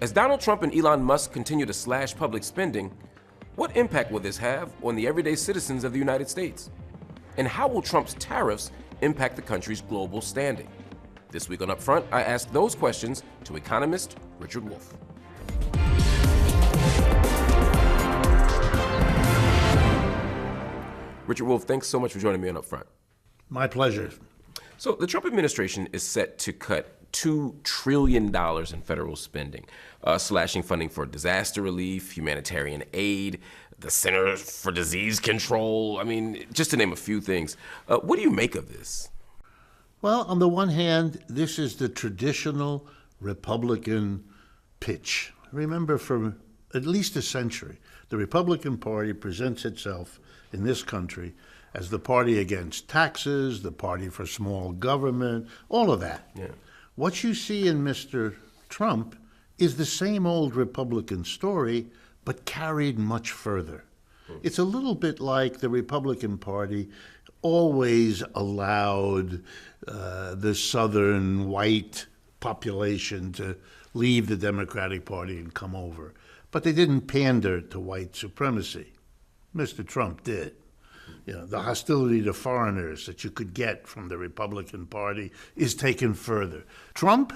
As Donald Trump and Elon Musk continue to slash public spending, what impact will this have on the everyday citizens of the United States? And how will Trump's tariffs impact the country's global standing? This week on UpFront, I asked those questions to economist Richard Wolff. Richard Wolff, thanks so much for joining me on UpFront. My pleasure. So the Trump administration is set to cut $2 trillion in federal spending, slashing funding for disaster relief, humanitarian aid, the Center for Disease Control. I mean, just to name a few things. What do you make of this? Well, on the one hand, this is the traditional Republican pitch. Remember, for at least a century, the Republican Party presents itself in this country as the party against taxes, the party for small government, all of that. Yeah. What you see in Mr. Trump is the same old Republican story, but carried much further. It's a little bit like the Republican Party always allowed the southern white population to leave the Democratic Party and come over. But they didn't pander to white supremacy. Mr. Trump did. You know, the hostility to foreigners that you could get from the Republican Party is taken further. Trump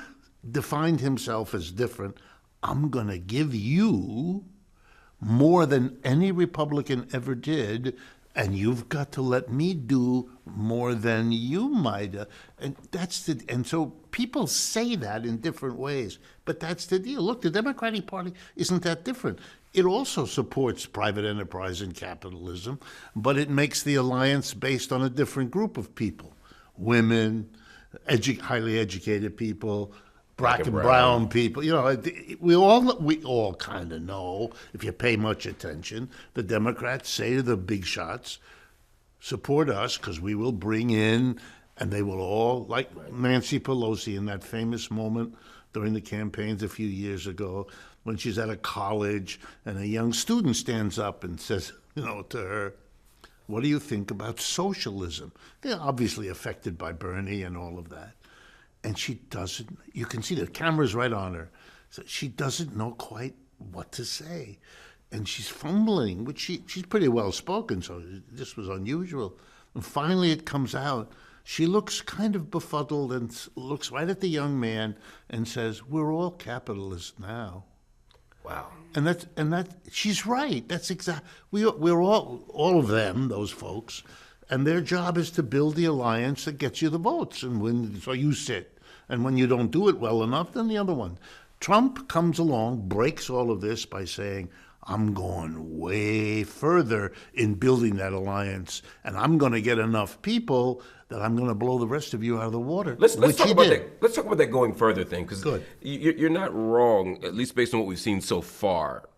defined himself as different. I'm going to give you more than any Republican ever did, and you've got to let me do more than you might. And so people say that in different ways, but that's the deal. Look, the Democratic Party isn't that different. It also supports private enterprise and capitalism, but it makes the alliance based on a different group of people: women, highly educated people, black and brown people. You know, we all kind of know, if you pay much attention, the Democrats say to the big shots, support us because we will bring in, and they will all, like Nancy Pelosi in that famous moment during the campaigns a few years ago, when she's at a college and a young student stands up and says, to her, what do you think about socialism? They're obviously affected by Bernie and all of that. And she doesn't, you can see the camera's right on her. So she doesn't know quite what to say. And she's fumbling, which she's pretty well spoken, so this was unusual. And finally it comes out. She looks kind of befuddled and looks right at the young man and says, we're all capitalists now. Wow. And that she's right. That's we're all of them, those folks, and their job is to build the alliance that gets you the votes. And so you sit. And when you don't do it well enough, then the other one. Trump comes along, breaks all of this by saying, I'm going way further in building that alliance, and I'm going to get enough people that I'm going to blow the rest of you out of the water. Let's talk about that. Let's talk about that going further thing, because you're not wrong, at least based on what we've seen so far.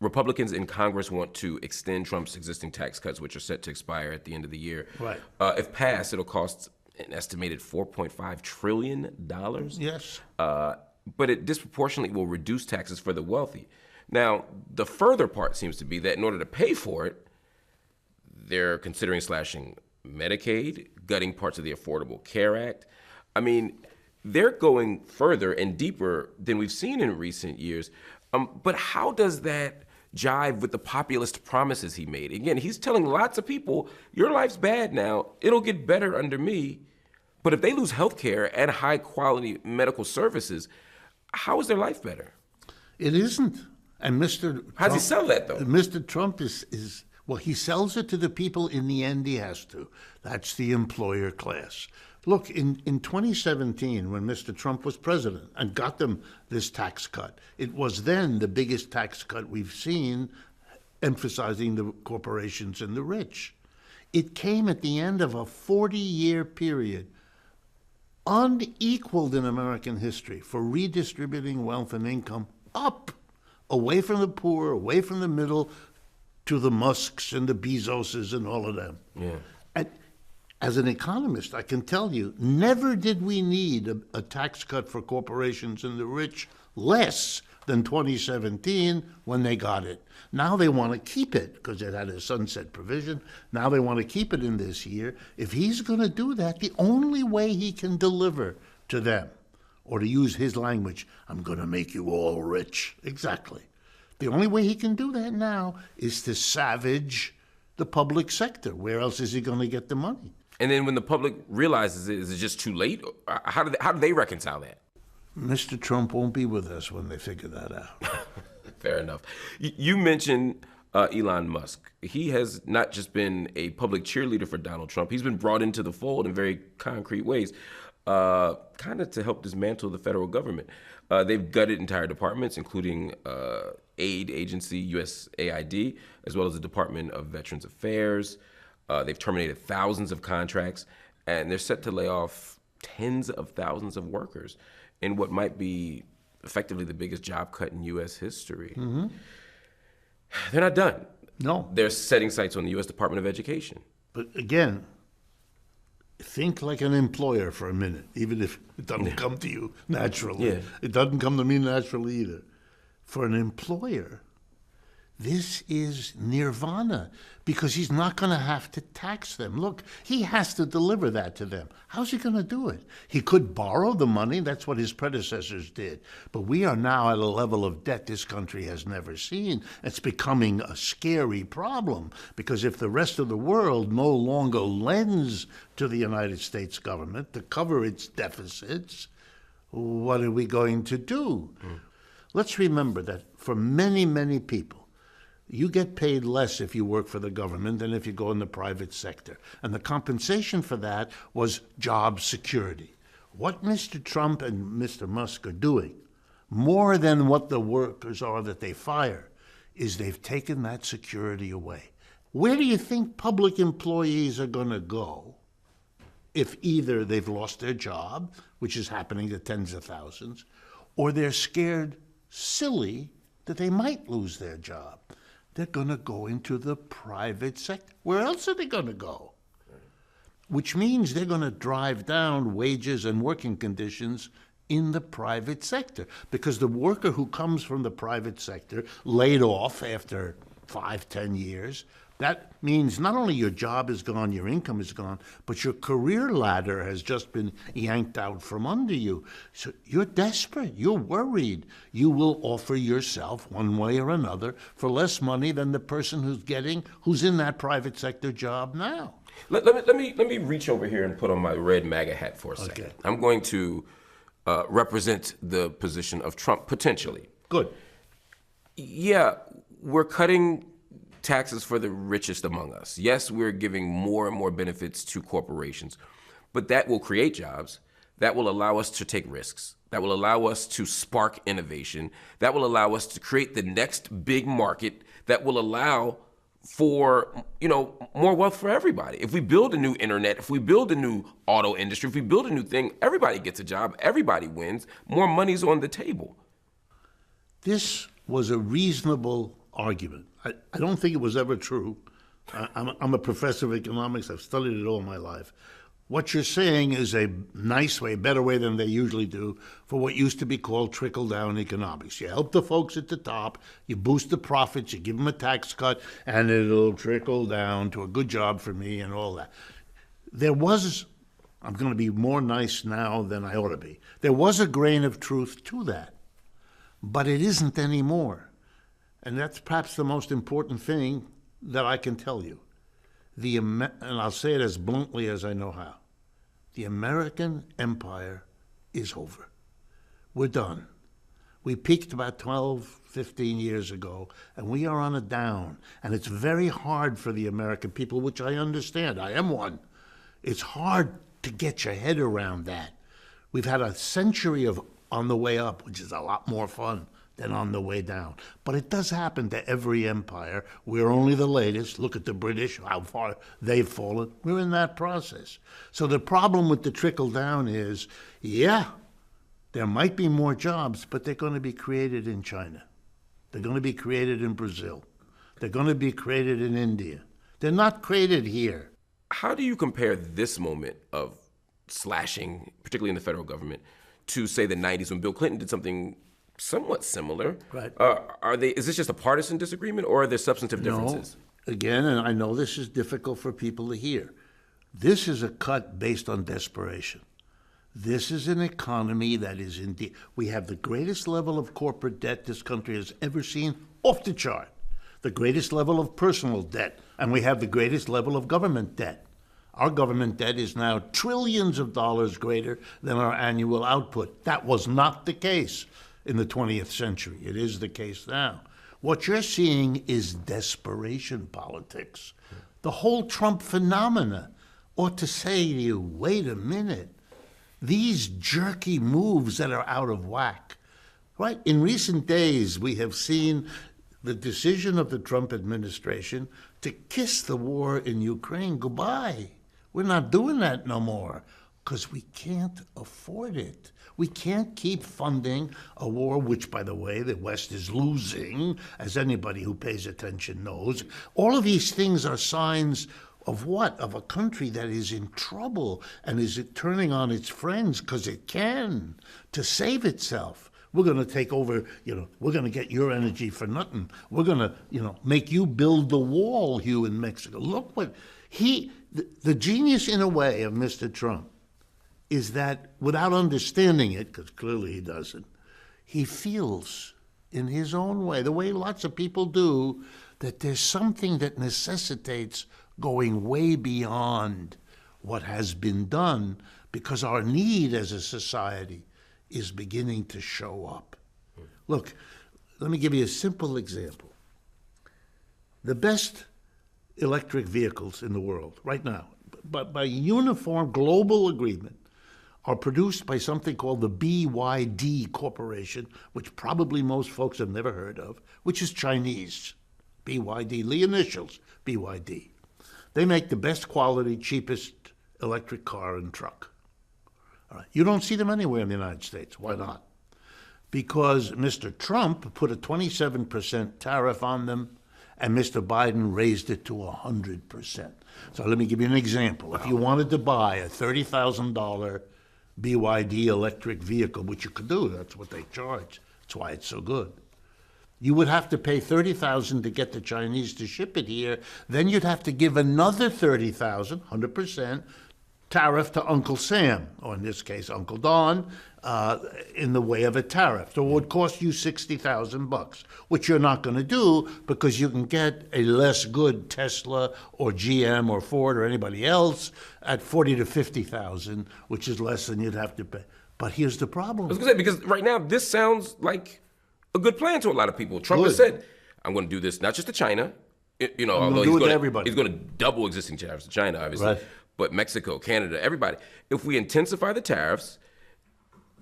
Republicans in Congress want to extend Trump's existing tax cuts, which are set to expire at the end of the year. Right. If passed, it'll cost an estimated $4.5 trillion. Yes. But it disproportionately will reduce taxes for the wealthy. Now, the further part seems to be that in order to pay for it, they're considering slashing Medicaid, gutting parts of the Affordable Care Act. I mean, they're going further and deeper than we've seen in recent years. But how does that jive with the populist promises he made? Again, he's telling lots of people, your life's bad now, it'll get better under me. But if they lose health care and high quality medical services, how is their life better? It isn't. And how does he sell that, though? Mr. Trump is well, he sells it to the people. In the end, he has to. That's the employer class. Look, in 2017, when Mr. Trump was president and got them this tax cut, it was then the biggest tax cut we've seen, emphasizing the corporations and the rich. It came at the end of a 40-year period, unequaled in American history, for redistributing wealth and income up, away from the poor, away from the middle, to the Musks and the Bezoses and all of them. Yeah. And as an economist, I can tell you, never did we need a tax cut for corporations and the rich less than 2017 when they got it. Now they want to keep it because it had a sunset provision. Now they want to keep it in this year. If he's going to do that, the only way he can deliver to them Or to use his language, I'm going to make you all rich. Exactly. The only way he can do that now is to savage the public sector. Where else is he going to get the money? And then when the public realizes it, is it just too late? How do they reconcile that? Mr. Trump won't be with us when they figure that out. Fair enough. You mentioned Elon Musk. He has not just been a public cheerleader for Donald Trump. He's been brought into the fold in very concrete ways, kind of to help dismantle the federal government. They've gutted entire departments, including aid agency, USAID, as well as the Department of Veterans Affairs. They've terminated thousands of contracts, and they're set to lay off tens of thousands of workers in what might be effectively the biggest job cut in U.S. history. Mm-hmm. They're not done. No. They're setting sights on the U.S. Department of Education. But again, think like an employer for a minute, even if it doesn't come to you naturally. Yeah. It doesn't come to me naturally either. For an employer, this is nirvana because he's not going to have to tax them. Look, he has to deliver that to them. How's he going to do it? He could borrow the money. That's what his predecessors did. But we are now at a level of debt this country has never seen. It's becoming a scary problem because if the rest of the world no longer lends to the United States government to cover its deficits, what are we going to do? Let's remember that for many, many people, you get paid less if you work for the government than if you go in the private sector. And the compensation for that was job security. What Mr. Trump and Mr. Musk are doing, more than what the workers are that they fire, is they've taken that security away. Where do you think public employees are going to go if either they've lost their job, which is happening to tens of thousands, or they're scared silly that they might lose their job? They're going to go into the private sector. Where else are they going to go? Which means they're going to drive down wages and working conditions in the private sector. Because the worker who comes from the private sector, laid off after 5, 10 years, that means not only your job is gone, your income is gone, but your career ladder has just been yanked out from under you. So you're desperate, you're worried. You will offer yourself one way or another for less money than the person who's in that private sector job now. Let me reach over here and put on my red MAGA hat for a second. Okay. I'm going to represent the position of Trump, potentially. Good. Yeah, we're cutting taxes for the richest among us. Yes, we're giving more and more benefits to corporations, but that will create jobs. That will allow us to take risks. That will allow us to spark innovation. That will allow us to create the next big market that will allow for, more wealth for everybody. If we build a new internet, if we build a new auto industry, if we build a new thing, everybody gets a job, everybody wins, more money's on the table. This was a reasonable argument. I don't think it was ever true. I'm a professor of economics. I've studied it all my life. What you're saying is a nice way, better way than they usually do, for what used to be called trickle-down economics. You help the folks at the top, you boost the profits, you give them a tax cut, and it'll trickle down to a good job for me and all that. I'm going to be more nice now than I ought to be. There was a grain of truth to that, but it isn't anymore. And that's perhaps the most important thing that I can tell you. And I'll say it as bluntly as I know how. The American empire is over. We're done. We peaked about 12, 15 years ago, and we are on a down. And it's very hard for the American people, which I understand. I am one. It's hard to get your head around that. We've had a century of on the way up, which is a lot more fun than on the way down. But it does happen to every empire. We're only the latest. Look at the British, how far they've fallen. We're in that process. So the problem with the trickle down is, there might be more jobs, but they're going to be created in China. They're going to be created in Brazil. They're going to be created in India. They're not created here. How do you compare this moment of slashing, particularly in the federal government, to, say, the 90s when Bill Clinton did something somewhat similar? Right. Is this just a partisan disagreement, or are there substantive differences? No. Again, and I know this is difficult for people to hear, this is a cut based on desperation. This is an economy that is indeed, we have the greatest level of corporate debt this country has ever seen, off the chart. The greatest level of personal debt, and we have the greatest level of government debt. Our government debt is now trillions of dollars greater than our annual output. That was not the case in the 20th century. It is the case now. What you're seeing is desperation politics. The whole Trump phenomena ought to say to you, wait a minute, these jerky moves that are out of whack, right? In recent days, we have seen the decision of the Trump administration to kiss the war in Ukraine goodbye. We're not doing that no more because we can't afford it. We can't keep funding a war, which, by the way, the West is losing, as anybody who pays attention knows. All of these things are signs of what? Of a country that is in trouble and is turning on its friends because it can to save itself. We're going to take over, we're going to get your energy for nothing. We're going to, make you build the wall, Hugh, in Mexico. Look what the genius in a way of Mr. Trump is that without understanding it, because clearly he doesn't, he feels in his own way, the way lots of people do, that there's something that necessitates going way beyond what has been done because our need as a society is beginning to show up. Look, let me give you a simple example. The best electric vehicles in the world right now, but by uniform global agreement, are produced by something called the BYD Corporation, which probably most folks have never heard of, which is Chinese. BYD, the initials, BYD. They make the best quality, cheapest electric car and truck. All right. You don't see them anywhere in the United States. Why not? Because Mr. Trump put a 27% tariff on them, and Mr. Biden raised it to 100%. So let me give you an example. Wow. If you wanted to buy a $30,000 BYD electric vehicle, which you could do, that's what they charge. That's why it's so good. You would have to pay $30,000 to get the Chinese to ship it here. Then you'd have to give another $30,000, 100%, tariff to Uncle Sam, or in this case, Uncle Don, in the way of a tariff. So it would cost you $60,000, which you're not going to do because you can get a less good Tesla or GM or Ford or anybody else at $40,000 to $50,000, which is less than you'd have to pay. But here's the problem. I was going to say, because right now this sounds like a good plan to a lot of people. Trump has said, I'm going to do this not just to China, although he's going to double existing tariffs to China, obviously. Right. But Mexico, Canada, everybody. If we intensify the tariffs,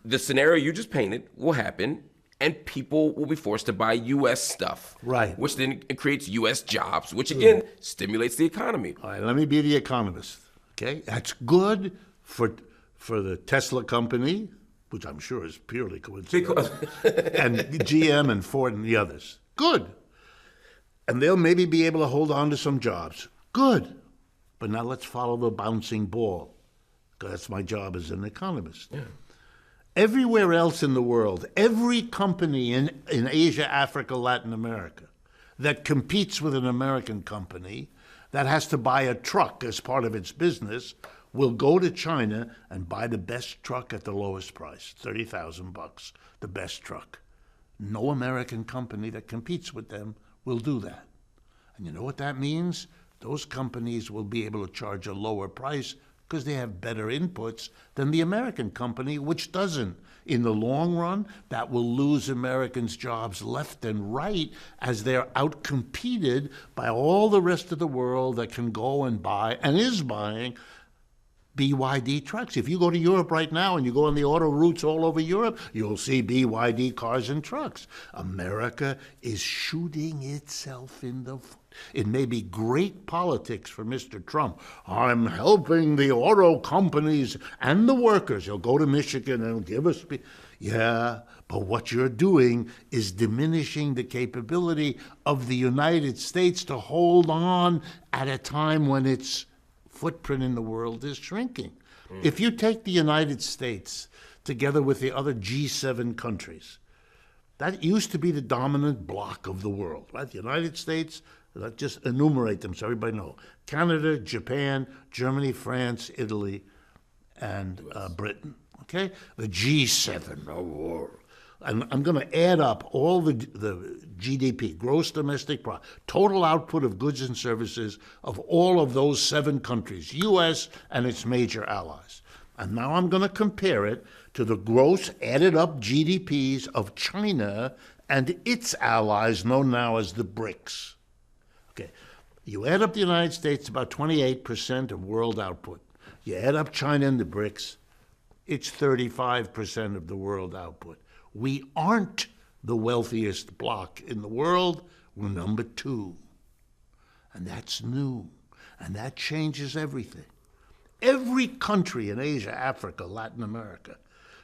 the scenario you just painted will happen, and people will be forced to buy U.S. stuff. Right. Which then creates U.S. jobs, which again stimulates the economy. All right, let me be the economist. Okay, that's good for the Tesla company, which I'm sure is purely coincidental, and GM and Ford and the others. Good. And they'll maybe be able to hold on to some jobs. Good. But now let's follow the bouncing ball, because that's my job as an economist. Yeah. Everywhere else in the world, every company in Asia, Africa, Latin America that competes with an American company that has to buy a truck as part of its business will go to China and buy the best truck at the lowest price, $30,000, the best truck. No American company that competes with them will do that. And you know what that means? Those companies will be able to charge a lower price because they have better inputs than the American company, which doesn't. In the long run, that will lose Americans' jobs left and right as they're outcompeted by all the rest of the world that can go and buy, and is buying, BYD trucks. If you go to Europe right now and you go on the auto routes all over Europe, you'll see BYD cars and trucks. America is shooting itself in the foot. It may be great politics for Mr. Trump. I'm helping the auto companies and the workers. He'll go to Michigan and give us... Yeah, but what you're doing is diminishing the capability of the United States to hold on at a time when its footprint in the world is shrinking. If you take the United States together with the other G7 countries, that used to be the dominant bloc of the world, right? The United States, let's just enumerate them so everybody knows. Canada, Japan, Germany, France, Italy, and Britain. Okay? The G7. Oh, and I'm going to add up all the GDP, gross domestic product, total output of goods and services of all of those 7 countries, U.S. and its major allies. And now I'm going to compare it to the gross added up GDPs of China and its allies, known now as the BRICS. Okay, you add up the United States, about 28% of world output. You add up China and the BRICS, it's 35% of the world output. We aren't the wealthiest bloc in the world. We're number 2. And that's new. And that changes everything. Every country in Asia, Africa, Latin America,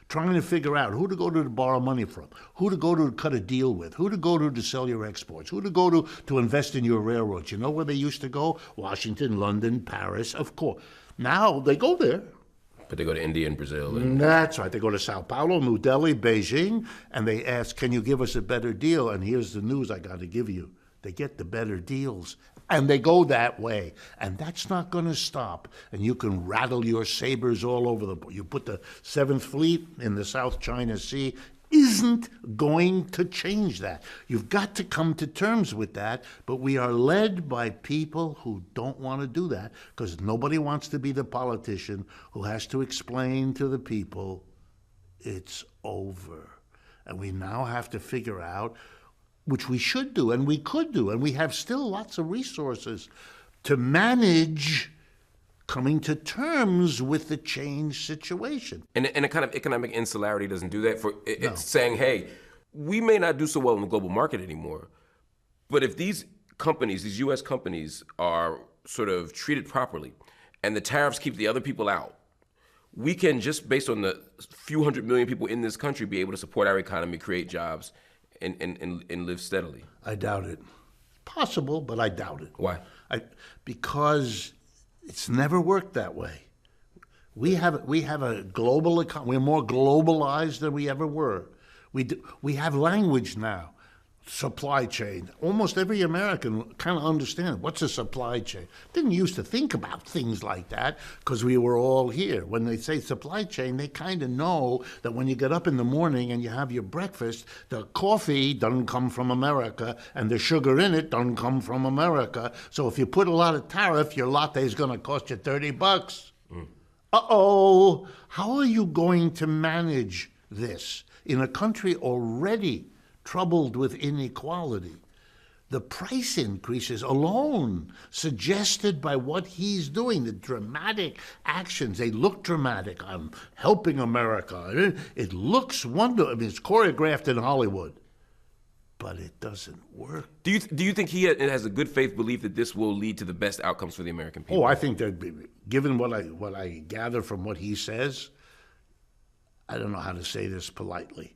trying to figure out who to go to borrow money from, who to go to cut a deal with, who to go to sell your exports, who to go to invest in your railroads. You know where they used to go? Washington, London, Paris, of course. Now they go there. But they go to India and Brazil. That's right. They go to Sao Paulo, New Delhi, Beijing, and they ask, can you give us a better deal? And here's the news I got to give you. They get the better deals. And they go that way. And that's not going to stop. And you can rattle your sabers all over the board. You put the 7th Fleet in the South China Sea. Isn't going to change that. You've got to come to terms with that, but we are led by people who don't want to do that because nobody wants to be the politician who has to explain to the people it's over. And we now have to figure out, which we should do and we could do, and we have still lots of resources to manage coming to terms with the changed situation. And a kind of economic insularity doesn't do that. It's saying, hey, we may not do so well in the global market anymore, but if these companies, these U.S. companies, are sort of treated properly and the tariffs keep the other people out, we can, just based on the few 100 million people in this country, be able to support our economy, create jobs, and live steadily. I doubt it. Possible, but I doubt it. Why? Because it's never worked that way. We have a global economy. We're more globalized than we ever were. We have language now. Supply chain. Almost every American kind of understands what's a supply chain. Didn't used to think about things like that because we were all here. When they say supply chain, they kind of know that when you get up in the morning and you have your breakfast, the coffee doesn't come from America and the sugar in it doesn't come from America. So if you put a lot of tariff, your latte is going to cost you $30. Uh-oh. How are you going to manage this in a country already troubled with inequality? The price increases alone, suggested by what he's doing, the dramatic actions, they look dramatic. I'm helping America. It looks wonderful. I mean, it's choreographed in Hollywood, but it doesn't work. Do you think he has a good faith belief that this will lead to the best outcomes for the American people? Oh, I think that, given what I gather from what he says, I don't know how to say this politely.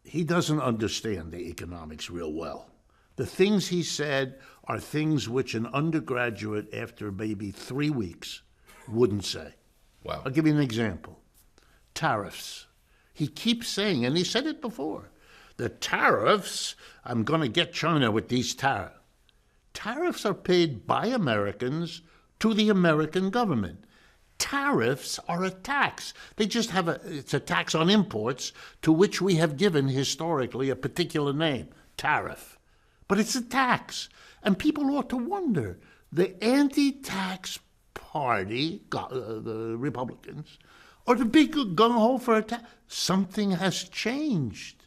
He doesn't understand the economics real well. The things he said are things which an undergraduate after maybe 3 weeks wouldn't say. Wow. I'll give you an example. Tariffs. He keeps saying, and he said it before, the tariffs, I'm going to get China with these tariffs. Tariffs are paid by Americans to the American government. Tariffs are a tax. They just have it's a tax on imports to which we have given historically a particular name, tariff. But it's a tax. And people ought to wonder, the anti-tax party, the Republicans, are the big gung-ho for a tax. Something has changed.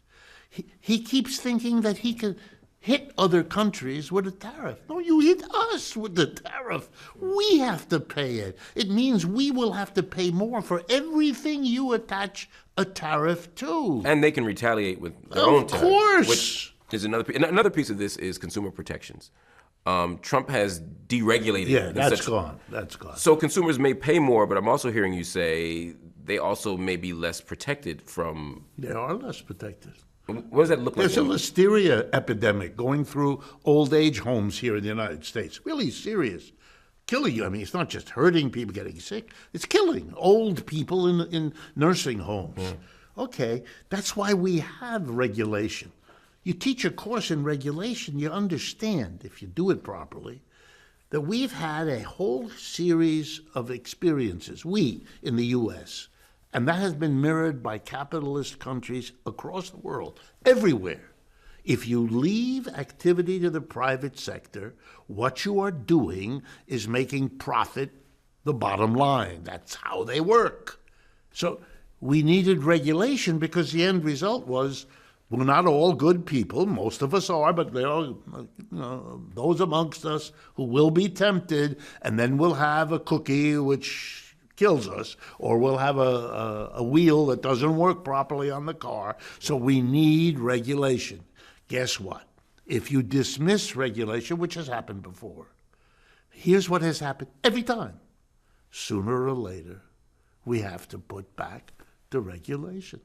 He keeps thinking that he can hit other countries with a tariff. No, you hit us with the tariff. We have to pay it. It means we will have to pay more for everything you attach a tariff to. And they can retaliate with their own tariff. Of course. Which is another piece of this is consumer protections. Trump has deregulated. Yeah, that's gone. That's gone. So consumers may pay more, but I'm also hearing you say they also may be less protected from. They are less protected. What does that look like? There's a listeria epidemic going through old age homes here in the United States. Really serious. Killing you. I mean, it's not just hurting people getting sick. It's killing old people in nursing homes. Yeah. Okay, that's why we have regulation. You teach a course in regulation, you understand, if you do it properly, that we've had a whole series of experiences, we in the U.S., And that has been mirrored by capitalist countries across the world, everywhere. If you leave activity to the private sector, what you are doing is making profit the bottom line. That's how they work. So we needed regulation because the end result was we're not all good people. Most of us are, but there are those amongst us who will be tempted, and then we'll have a cookie which kills us, or we'll have a wheel that doesn't work properly on the car. So we need regulation. Guess what? If you dismiss regulation, which has happened before, here's what has happened every time. Sooner or later, we have to put back the regulation.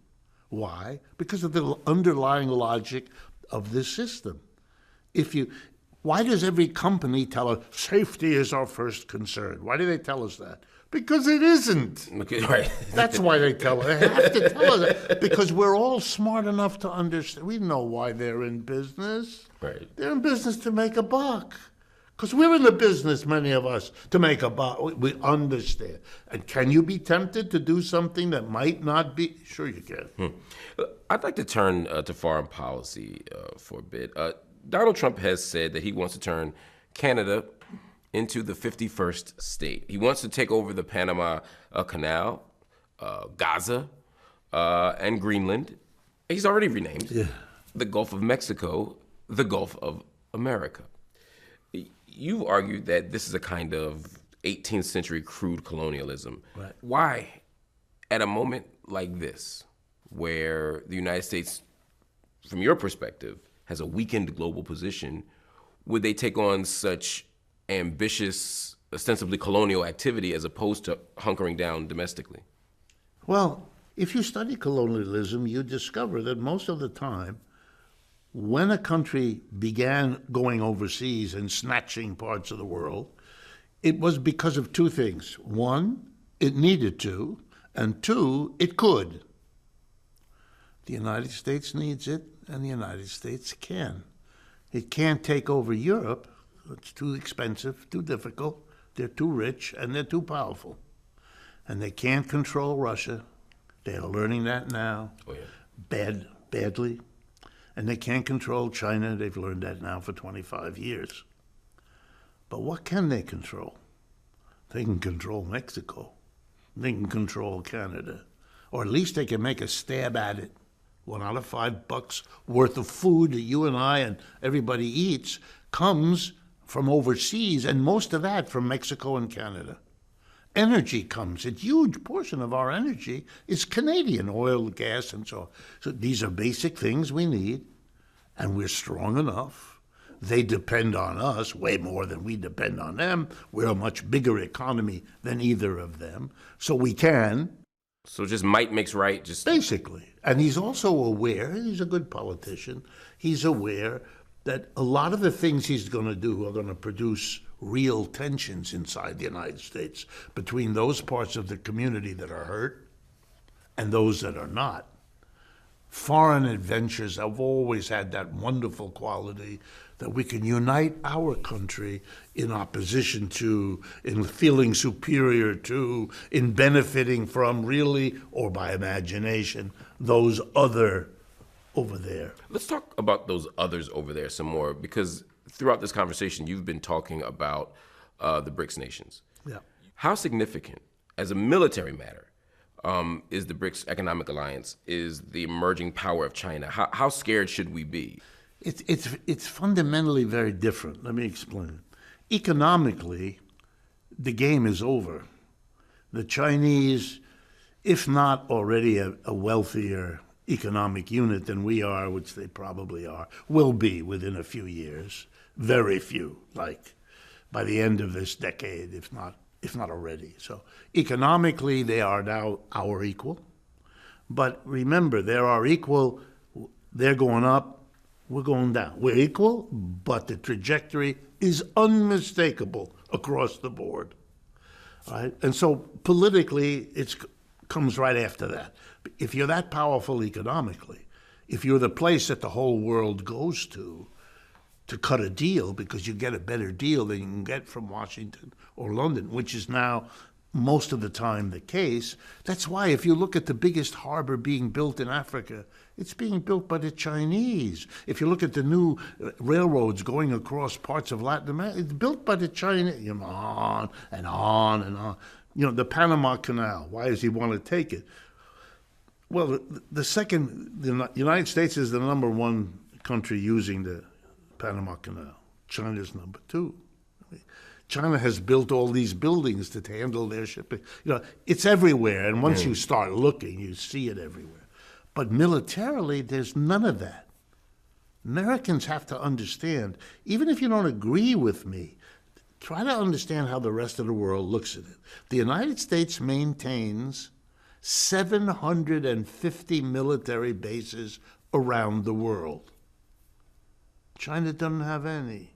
Why? Because of the underlying logic of this system. Why does every company tell us safety is our first concern? Why do they tell us that? Because it isn't. Okay, right. That's why they tell us. They have to tell us that because we're all smart enough to understand. We know why they're in business. Right. They're in business to make a buck. Because we're in the business, many of us, to make a buck. We understand. And can you be tempted to do something that might not be? Sure you can. I'd like to turn to foreign policy for a bit. Donald Trump has said that he wants to turn Canada into the 51st state. He wants to take over the Panama Canal, Gaza, and Greenland. He's already renamed the Gulf of Mexico, the Gulf of America. You've argued that this is a kind of 18th century crude colonialism. Right. Why, at a moment like this, where the United States, from your perspective, has a weakened global position, would they take on such ambitious, ostensibly colonial activity as opposed to hunkering down domestically? Well, if you study colonialism, you discover that most of the time, when a country began going overseas and snatching parts of the world, it was because of two things. One, it needed to, and two, it could. The United States needs it, and the United States can. It can't take over Europe. It's too expensive, too difficult. They're too rich, and they're too powerful. And they can't control Russia. They are learning that now, badly. And they can't control China. They've learned that now for 25 years. But what can they control? They can control Mexico. They can control Canada. Or at least they can make a stab at it. $1 out of $5 worth of food that you and I and everybody eats comes from overseas, and most of that from Mexico and Canada. Energy comes. A huge portion of our energy is Canadian, oil, gas, and so on. So these are basic things we need, and we're strong enough. They depend on us way more than we depend on them. We're a much bigger economy than either of them. So we can. So just might makes right? Just Basically. And he's also aware, he's a good politician, he's aware that a lot of the things he's going to do are going to produce real tensions inside the United States between those parts of the community that are hurt and those that are not. Foreign adventures have always had that wonderful quality that we can unite our country in opposition to, in feeling superior to, in benefiting from, really, or by imagination, those other over there. Let's talk about those others over there some more, because throughout this conversation, you've been talking about the BRICS nations. Yeah. How significant, as a military matter, is the BRICS economic alliance, is the emerging power of China? How scared should we be? It's fundamentally very different. Let me explain. Economically, the game is over. The Chinese, if not already a wealthier economic unit than we are, which they probably are, will be within a few years. Very few, like by the end of this decade, if not already. So economically, they are now our equal. But remember, they're our equal. They're going up. We're going down. We're equal, but the trajectory is unmistakable across the board. Right? And so politically, it comes right after that. If you're that powerful economically, if you're the place that the whole world goes to cut a deal because you get a better deal than you can get from Washington or London, which is now most of the time the case. That's why if you look at the biggest harbor being built in Africa, it's being built by the Chinese. If you look at the new railroads going across parts of Latin America, it's built by the Chinese. You know, on and on and on. You know, the Panama Canal, why does he want to take it? Well, the United States is the number one country using the Panama Canal. China's number two. China has built all these buildings to handle their shipping. You know, it's everywhere, and once you start looking, you see it everywhere. But militarily, there's none of that. Americans have to understand, even if you don't agree with me, try to understand how the rest of the world looks at it. The United States maintains 750 military bases around the world. China doesn't have any.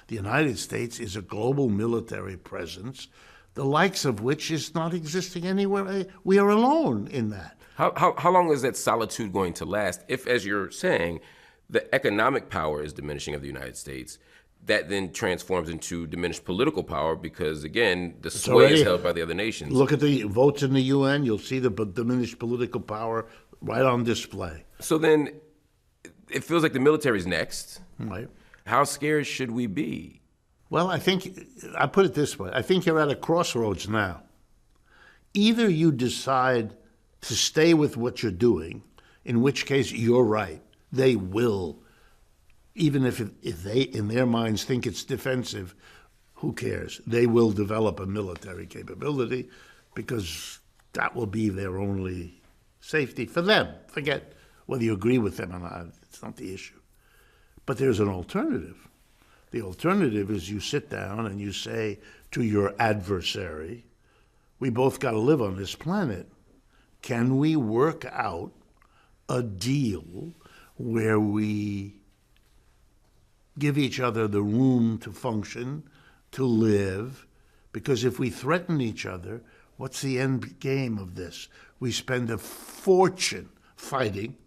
The United States is a global military presence, the likes of which is not existing anywhere. We are alone in that. How long is that solitude going to last if, as you're saying, the economic power is diminishing of the United States? That then transforms into diminished political power because, again, the sway is held by the other nations. Look at the votes in the UN. You'll see the diminished political power right on display. So then it feels like the military's next. Right. How scared should we be? Well, I put it this way. I think you're at a crossroads now. Either you decide to stay with what you're doing, in which case you're right. They will. Even if they, in their minds, think it's defensive, who cares? They will develop a military capability because that will be their only safety for them. Forget whether you agree with them or not. It's not the issue. But there's an alternative. The alternative is you sit down and you say to your adversary, we both got to live on this planet. Can we work out a deal where we give each other the room to function, to live? Because if we threaten each other, what's the end game of this? We spend a fortune fighting.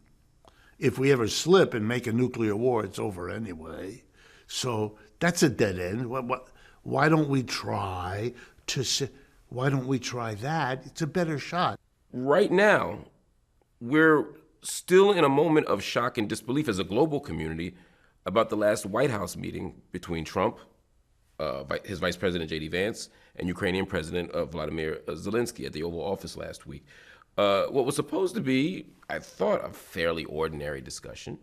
If we ever slip and make a nuclear war, it's over anyway. So that's a dead end. Why don't we try that? It's a better shot. Right now, we're still in a moment of shock and disbelief as a global community about the last White House meeting between Trump, his Vice President J.D. Vance, and Ukrainian President Vladimir Zelensky at the Oval Office last week. What was supposed to be, I thought, a fairly ordinary discussion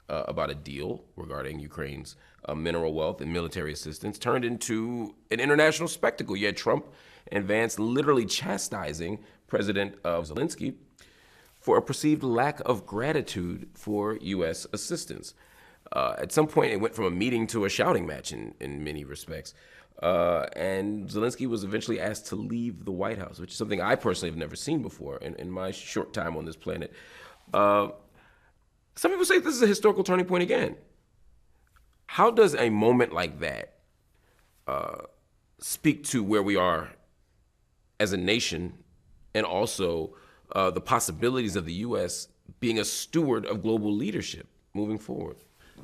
about a deal regarding Ukraine's mineral wealth and military assistance turned into an international spectacle. You had Trump and Vance literally chastising President Zelensky for a perceived lack of gratitude for U.S. assistance. At some point, it went from a meeting to a shouting match in many respects. And Zelensky was eventually asked to leave the White House, which is something I personally have never seen before in my short time on this planet. Some people say this is a historical turning point again. How does a moment like that speak to where we are as a nation and also the possibilities of the U.S. being a steward of global leadership moving forward?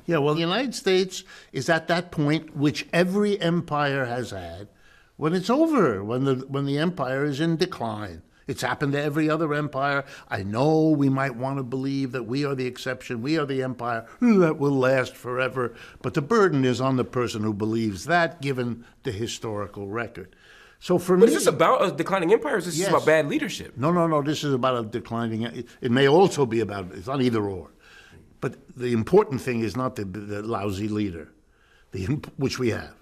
Yeah, well, the United States is at that point which every empire has had when it's over, when the empire is in decline. It's happened to every other empire. I know we might want to believe that we are the exception, we are the empire that will last forever, but the burden is on the person who believes that, given the historical record. So for me, is this about a declining empire, or is this about bad leadership? No. This is about a declining. It may also be about. It's not either or. But the important thing is not the lousy leader, which we have.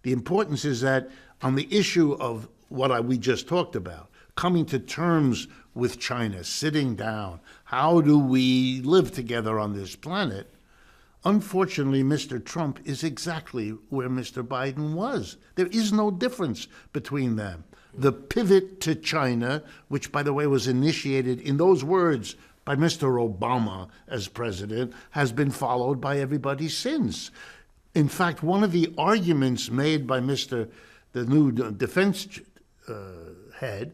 The importance is that on the issue of what we just talked about, coming to terms with China, sitting down, how do we live together on this planet? Unfortunately, Mr. Trump is exactly where Mr. Biden was. There is no difference between them. The pivot to China, which, by the way, was initiated in those words by Mr. Obama as president, has been followed by everybody since. In fact, one of the arguments made by the new defense head,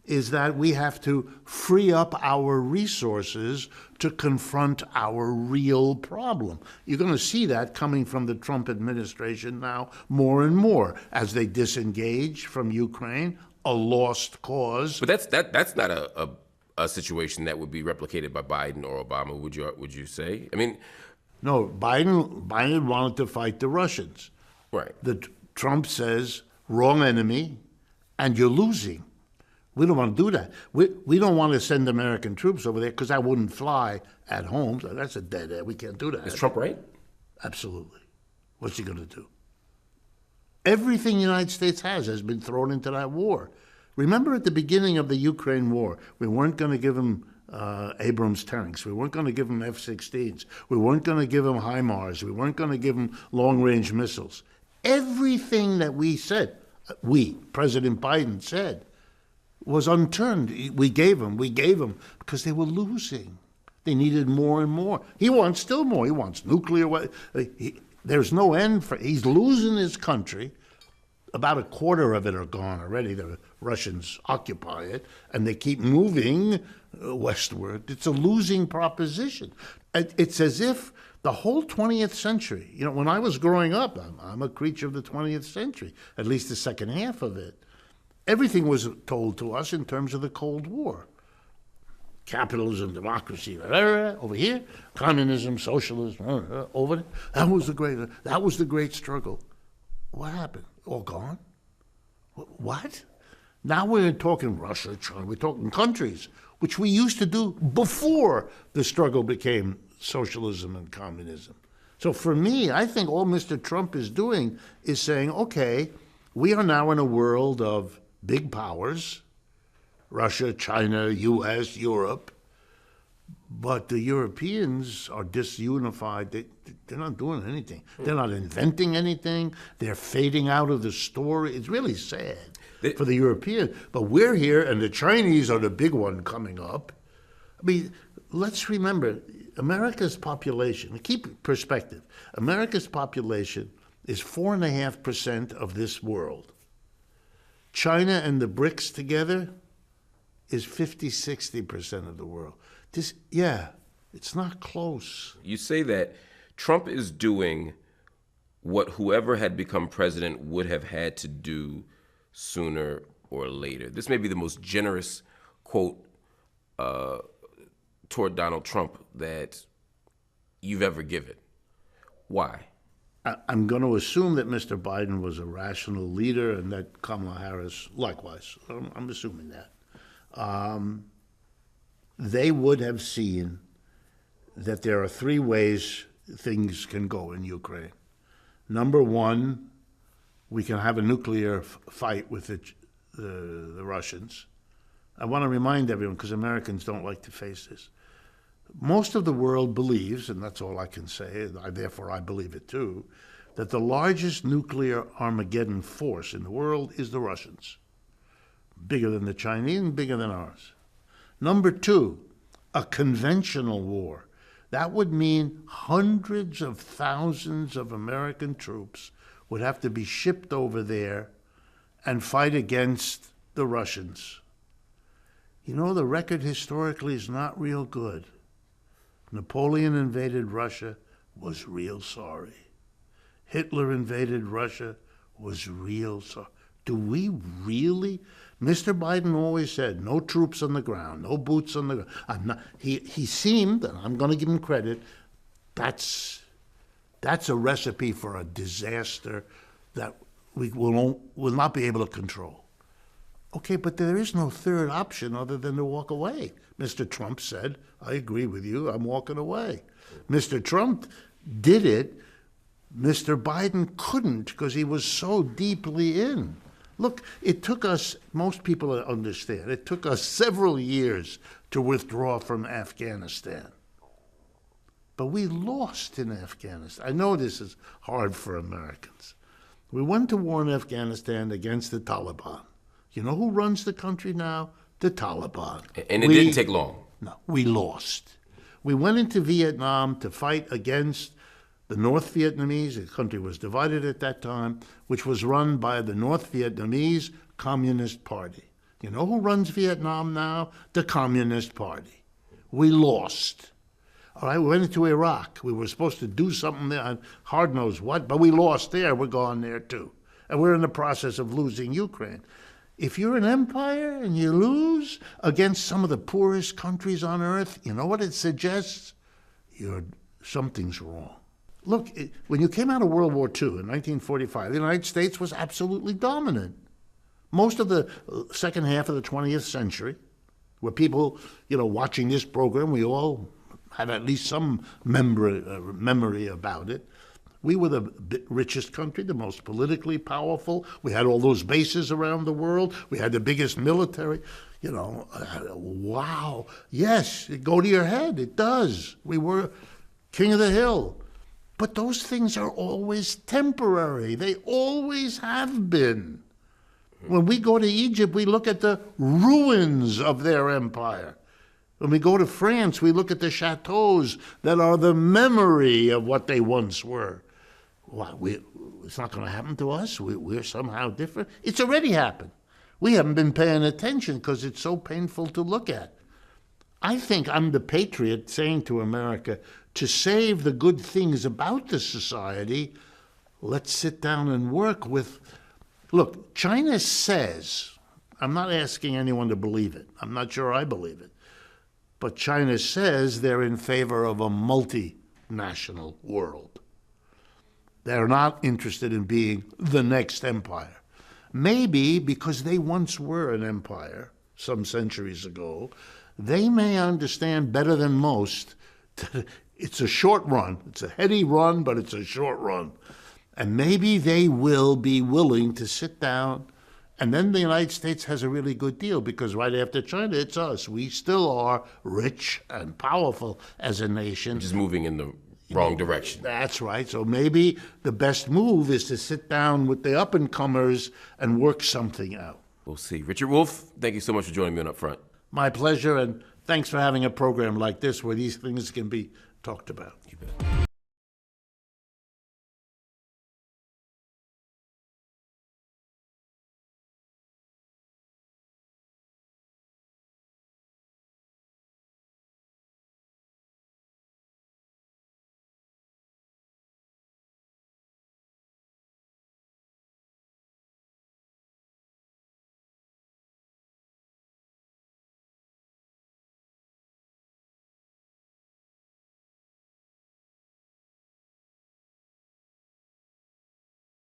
is that we have to free up our resources to confront our real problem. You're going to see that coming from the Trump administration now more and more as they disengage from Ukraine. a lost cause. But that's not a situation that would be replicated by Biden or Obama. Would you say? I mean, No, Biden wanted to fight the Russians. right. Trump says, wrong enemy, and you're losing. We don't want to do that. We don't want to send American troops over there because that wouldn't fly at home. So that's a dead end. We can't do that. Is Trump right? Absolutely. What's he going to do? Everything the United States has been thrown into that war. Remember at the beginning of the Ukraine war, we weren't going to give them Abrams tanks. We weren't going to give them F-16s. We weren't going to give them HIMARS. We weren't going to give them long-range missiles. Everything that we said, President Biden said, was unturned. We gave them because they were losing. They needed more and more. He wants still more. He wants nuclear. There's no end for. He's losing his country. About a quarter of it are gone already. The Russians occupy it, and they keep moving westward. It's a losing proposition. It's as if the whole 20th century, when I was growing up, I'm a creature of the 20th century, at least the second half of it, everything was told to us in terms of the Cold War. Capitalism, democracy, over here, communism, socialism, over there. That was the great struggle. What happened? All gone? What? Now we're talking Russia, China, we're talking countries, which we used to do before the struggle became socialism and communism. So for me, I think all Mr. Trump is doing is saying, okay, we are now in a world of big powers, Russia, China, U.S., Europe, but the Europeans are disunified. They're not doing anything. They're not inventing anything. They're fading out of the story. It's really sad for the Europeans. But we're here, and the Chinese are the big one coming up. I mean, let's remember, America's population, keep perspective, America's population is 4.5% of this world. China and the BRICS together is 50-60% of the world. It's not close. You say that Trump is doing what whoever had become president would have had to do sooner or later. This may be the most generous quote toward Donald Trump that you've ever given. Why? I'm going to assume that Mr. Biden was a rational leader and that Kamala Harris likewise. I'm assuming that. They would have seen that there are three ways things can go in Ukraine. Number one, we can have a nuclear fight with the Russians. I want to remind everyone, because Americans don't like to face this. Most of the world believes, and that's all I can say, therefore I believe it too, that the largest nuclear Armageddon force in the world is the Russians. Bigger than the Chinese and bigger than ours. Number two, a conventional war. That would mean hundreds of thousands of American troops would have to be shipped over there and fight against the Russians. The record historically is not real good. Napoleon invaded Russia, was real sorry. Hitler invaded Russia, was real sorry. Do we really? Mr. Biden always said, no troops on the ground, no boots on the ground. He seemed, and I'm going to give him credit, that's a recipe for a disaster that we will not be able to control. Okay, but there is no third option other than to walk away. Mr. Trump said, I agree with you, I'm walking away. Mr. Trump did it. Mr. Biden couldn't because he was so deeply in. Look, it took us, most people understand, it took us several years to withdraw from Afghanistan. But we lost in Afghanistan. I know this is hard for Americans. We went to war in Afghanistan against the Taliban. You know who runs the country now? The Taliban. And it didn't take long. No, we lost. We went into Vietnam to fight against the North Vietnamese. The country was divided at that time, which was run by the North Vietnamese Communist Party. You know who runs Vietnam now? The Communist Party. We lost. All right, we went into Iraq. We were supposed to do something there, hard knows what, but we lost there. We're gone there too. And we're in the process of losing Ukraine. If you're an empire and you lose against some of the poorest countries on earth, you know what it suggests? Something's wrong. Look, when you came out of World War II in 1945, the United States was absolutely dominant. Most of the second half of the 20th century, where people, watching this program, we all have at least some memory about it. We were the richest country, the most politically powerful. We had all those bases around the world. We had the biggest military. Wow. Yes, it go to your head. It does. We were king of the hill. But those things are always temporary. They always have been. When we go to Egypt, we look at the ruins of their empire. When we go to France, we look at the chateaus that are the memory of what they once were. It's not going to happen to us. We're somehow different. It's already happened. We haven't been paying attention because it's so painful to look at. I think I'm the patriot saying to America, to save the good things about the society, let's sit down and work with... Look, China says, I'm not asking anyone to believe it. I'm not sure I believe it. But China says they're in favor of a multinational world. They're not interested in being the next empire. Maybe because they once were an empire some centuries ago, they may understand better than most that it's a short run. It's a heady run, but it's a short run. And maybe they will be willing to sit down, and then the United States has a really good deal, because right after China, it's us. We still are rich and powerful as a nation. Just moving in the wrong direction. That's right. So maybe the best move is to sit down with the up-and-comers and work something out. We'll see. Richard Wolff, thank you so much for joining me on UpFront. My pleasure, and thanks for having a program like this where these things can be talked about. You bet.